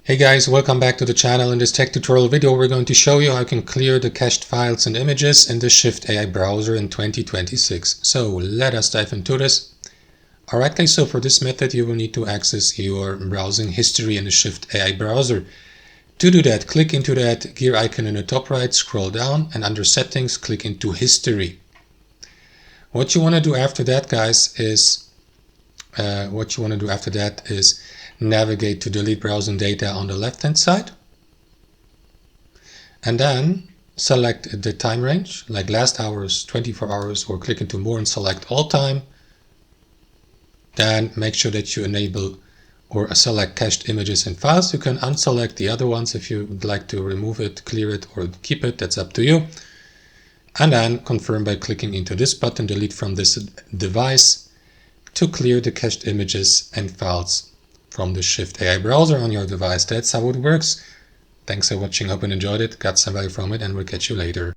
Hey guys, welcome back to the channel. In this tech tutorial video, we're going to show you how you can clear the cached files and images in the Shift AI browser in 2026. So let us dive into this. Alright guys, so for this method, you will need to access your browsing history in the Shift AI browser. To do that, click into that gear icon in the top right, scroll down, and under settings, click into history. What you want to do after that, guys, is navigate to delete browsing data on the left hand side, and then select the time range like last hours, 24 hours, or click into more and select all time. Then make sure that you enable or select cached images and files. You can unselect the other ones if you would like to remove it, clear it, or keep it. That's up to you. And then confirm by clicking into this button, delete from this device, to clear the cached images and files from the Shift AI browser on your device. That's how it works. Thanks for watching. Hope you enjoyed it, got some value from it, and we'll catch you later.